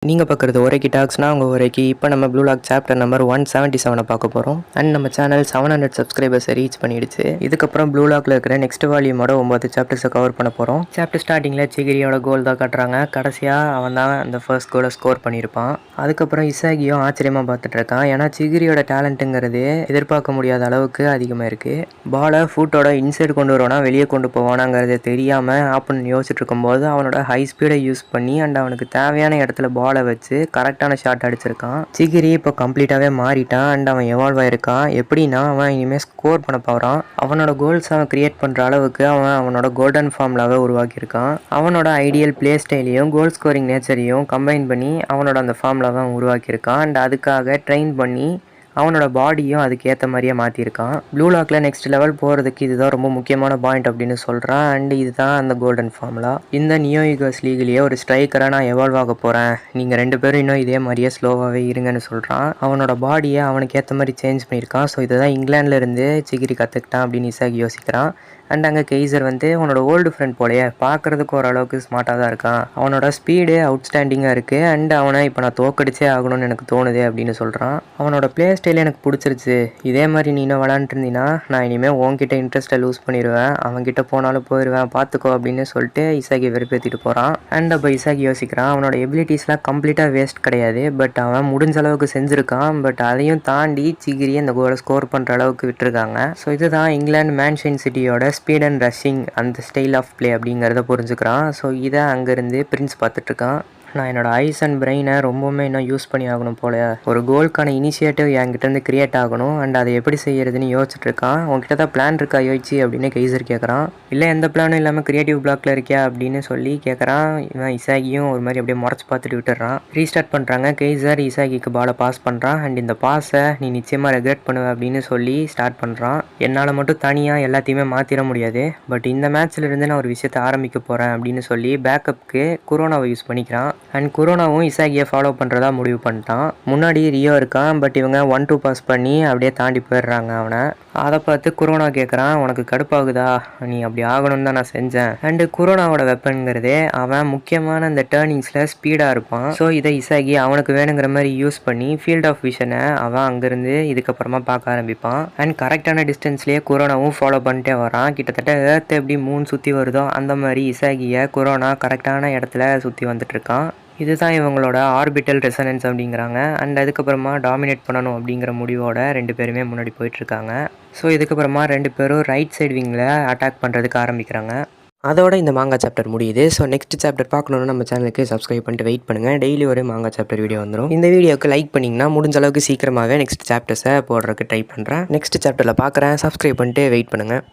நீங்கள் பார்க்குறது ஒரேக்கி டாக்ஸ்னா உங்கள் ஒரேக்கி. இப்போ நம்ம ப்ளூ லாக் சாப்டர் நம்பர் 177 பார்க்க போகிறோம். அண்ட் நம்ம சேனல் 700 சப்ஸ்கிரைபர்ஸை ரீச் பண்ணிடுச்சு. இதுக்கப்புறம் ப்ளூ லாக்ல இருக்கிற நெக்ஸ்ட் வால்யூமோட 9 சாப்டர்ஸை கவர் பண்ண போகிறோம். சாப்டர் ஸ்டார்டிங்கில் சிகிரியோட கோல் தான் காட்டுறாங்க. கடைசியாக அவன் தான் அந்த ஃபர்ஸ்ட் கோலை ஸ்கோர் பண்ணியிருப்பான். அதுக்கப்புறம் இசாகியும் ஆச்சரியமாக பார்த்துட்டு இருக்கான். ஏன்னா சிகிரியோட டேலண்ட்டுங்கிறது எதிர்பார்க்க முடியாத அளவுக்கு அதிகமாக இருக்குது. பாலை ஃபுட்டோட இன்சைட் கொண்டு வருவானா வெளியே கொண்டு போவானாங்கிறது தெரியாமல் ஆப்பன் யோசிச்சுட்டு இருக்கும்போது அவனோட ஹை ஸ்பீடை யூஸ் பண்ணி அண்ட் அவனுக்கு தேவையான இடத்துல பாலை வச்சு கரெக்டான ஷாட் அடிச்சிருக்கான். சிகிரி இப்போ கம்ப்ளீட்டாகவே மாறிட்டான் அண்ட் அவன் எவால்வ் ஆயிருக்கான். எப்படின்னா அவன் இனிமேல் ஸ்கோர் பண்ண போகிறான். அவனோட கோல்ஸ் அவன் கிரியேட் பண்ணுற அளவுக்கு அவனோட கோல்டன் ஃபார்ம்லாவை உருவாக்கியிருக்கான். அவனோட ஐடியல் பிளே ஸ்டைலையும் கோல் ஸ்கோரிங் நேச்சரையும் கம்பைன் பண்ணி அவனோட அந்த ஃபார்ம்லாவை உருவாக்கியிருக்கான். அண்ட் அதுக்காக ட்ரெயின் பண்ணி அவனோட பாடியும் அதுக்கு ஏற்ற மாதிரியே மாற்றிருக்கான். ப்ளூ லாக்கில் நெக்ஸ்ட் லெவல் போகிறதுக்கு இதுதான் ரொம்ப முக்கியமான பாயிண்ட் அப்படின்னு சொல்கிறான். அண்ட் இதுதான் அந்த கோல்டன் ஃபார்முலா. இந்த நியோ ஈகோஸ் லீக்லேயே ஒரு ஸ்ட்ரைக்கராக நான் எவால்வ் ஆக போகிறேன், நீங்கள் 2 பேரும் இன்னும் இதே மாதிரியே ஸ்லோவாகவே இருங்கன்னு சொல்கிறான். அவனோட பாடியை அவனுக்கு ஏற்ற மாதிரி சேஞ்ச் பண்ணியிருக்கான். ஸோ இதுதான் இங்கிலாந்துலேருந்து சிகிரி கற்றுக்கிட்டான் அப்படின்னு இசாகி யோசிக்கிறான். அண்ட் அங்கே கெய்சர் உன்னோட ஓல்டு ஃப்ரெண்ட் போலையே பார்க்குறதுக்கு ஓரளவுக்கு ஸ்மார்ட்டாக தான் இருக்கான், அவனோட ஸ்பீடு அவுட்ஸ்டாண்டிங்காக இருக்குது அண்ட் அவனை இப்போ நான் தோக்கடிச்சே ஆகணும்னு எனக்கு தோணுது அப்படின்னு சொல்கிறான். அவனோட பிளே ஸ்டைல் எனக்கு பிடிச்சிருச்சு, இதே மாதிரி நீ இன்னும் விளாண்டுருந்தீங்கன்னா நான் இனிமேல் உன்கிட்ட இன்ட்ரெஸ்ட்டை லூஸ் பண்ணிடுவேன், அவன்கிட்ட போனாலும் போயிடுவேன் பார்த்துக்கோ அப்படின்னு சொல்லிட்டு இசாகி வெறுப்பேற்றிட்டு போகிறான். அண்ட் அப்போ இசாகி யோசிக்கிறான், அவனோட எபிலிட்டிஸ்லாம் கம்ப்ளீட்டாக வேஸ்ட் கிடையாது, பட் அவன் முடிஞ்ச அளவுக்கு செஞ்சுருக்கான். பட் அதையும் தாண்டி சிகிரியை இந்த கோலை ஸ்கோர் பண்ணுற அளவுக்கு விட்டுருக்காங்க. ஸோ இதுதான் இங்கிலாந்து மேன்ஷன் சிட்டியோட ஸ்பீட் அண்ட் ரஷ்ஷிங் அந்த ஸ்டைல் ஆஃப் பிளே அப்படிங்கிறத புரிஞ்சுக்கிறான். ஸோ இதை அங்கேருந்து பிரின்ஸ் பார்த்துட்ருக்கான். நான் என்னோடய ஐஸ் அண்ட் பிரெயினை ரொம்பவுமே இன்னும் யூஸ் பண்ணி ஆகணும் போல, ஒரு கோலுக்கான இனிஷியேட்டிவ் என்கிட்டருந்து கிரியேட் ஆகணும் அண்ட் அதை எப்படி செய்யறதுன்னு யோசிச்சுட்டு இருக்கான். உங்ககிட்ட தான் பிளான் இருக்கா யோசிச்சு அப்படின்னு கெய்சர் கேட்குறான். இல்லை எந்த பிளானும் இல்லாமல் கிரியேட்டிவ் பிளாக்ல இருக்கியா அப்படின்னு சொல்லி கேட்குறான். இவன் இசாகியும் ஒரு மாதிரி அப்படியே முறைச்சி பார்த்துட்டு விட்டுறான். ரீஸ்டார்ட் பண்ணுறாங்க. கெய்சர் இசாகிக்கு பாலை பாஸ் பண்ணுறான். அண்ட் இந்த பாஸை நீ நிச்சயமாக ரெக்ரெட் பண்ணுவ அப்படின்னு சொல்லி ஸ்டார்ட் பண்ணுறான். என்னால் மட்டும் தனியாக எல்லாத்தையுமே மாற்றிட முடியாது, பட் இந்த மேட்ச்ல இருந்து நான் ஒரு விஷயத்தை ஆரம்பிக்க போகிறேன் அப்படின்னு சொல்லி பேக்கப்புக்கு குரோனாவை யூஸ் பண்ணிக்கிறான். அண்ட் குரோனாவும் இசாகியை ஃபாலோ பண்ணுறதா முடிவு பண்ணிட்டான். முன்னாடி ரியோ இருக்கான், பட் இவங்க 1-2 பாஸ் பண்ணி அப்படியே தாண்டி போயிடுறாங்க அவனை. அதை பார்த்து குரோனா கேட்குறான், உனக்கு கடுப்பாகுதா, நீ அப்படி ஆகணும்னு தான் நான் செஞ்சேன். அண்டு குரோனாவோட வெப்பனுங்கிறதே அவன் முக்கியமான அந்த டேர்னிங்ஸில் ஸ்பீடாக இருப்பான். ஸோ இதை இசாகி அவனுக்கு வேணுங்கிற மாதிரி யூஸ் பண்ணி ஃபீல்ட் ஆஃப் விஷனை அவன் அங்கேருந்து இதுக்கப்புறமா பார்க்க ஆரம்பிப்பான். அண்ட் கரெக்டான டிஸ்டன்ஸ்லேயே குரோனாவும் ஃபாலோ பண்ணிட்டே வரான். கிட்டத்தட்ட ஏர்த் எப்படி 3 சுற்றி வருதோ அந்த மாதிரி இசாகியை குரோனா கரெக்டான இடத்துல சுற்றி வந்துட்டுருக்கான். இதுதான் இவங்களோட ஆர்பிட்டல் ரெசனன்ஸ் அப்படிங்கிறாங்க. அண்ட் அதுக்கப்புறமா டாமினேட் பண்ணணும் அப்படிங்கிற முடிவோட 2 பேருமே முன்னாடி போயிட்டுருக்காங்க. ஸோ இதுக்கப்புறமா 2 பேரும் ரைட் சைடு விங்கில் அட்டாக் பண்ணுறதுக்கு ஆரம்பிக்கிறாங்க. அதோட இந்த மாங்கா சாப்டர் முடியுது. ஸோ நெக்ஸ்ட் சாப்டர் பார்க்கணுன்னா நம்ம சேனலுக்கு சப்ஸ்கிரைப் பண்ணிட்டு வெயிட் பண்ணுங்கள். டெய்லி ஒரு மாங்கா சாப்டர் வீடியோ வந்துடும். இந்த வீடியோக்கு லைக் பண்ணிங்கன்னா முடிஞ்ச அளவுக்கு சீக்கிரமாகவே நெக்ஸ்ட் சாப்டர்ஸை போடுறதுக்கு ட்ரை பண்ணுறேன். நெக்ஸ்ட் சாப்டரில் பார்க்குறேன். சப்ஸ்கிரைப் பண்ணிட்டு வெயிட் பண்ணுங்கள்.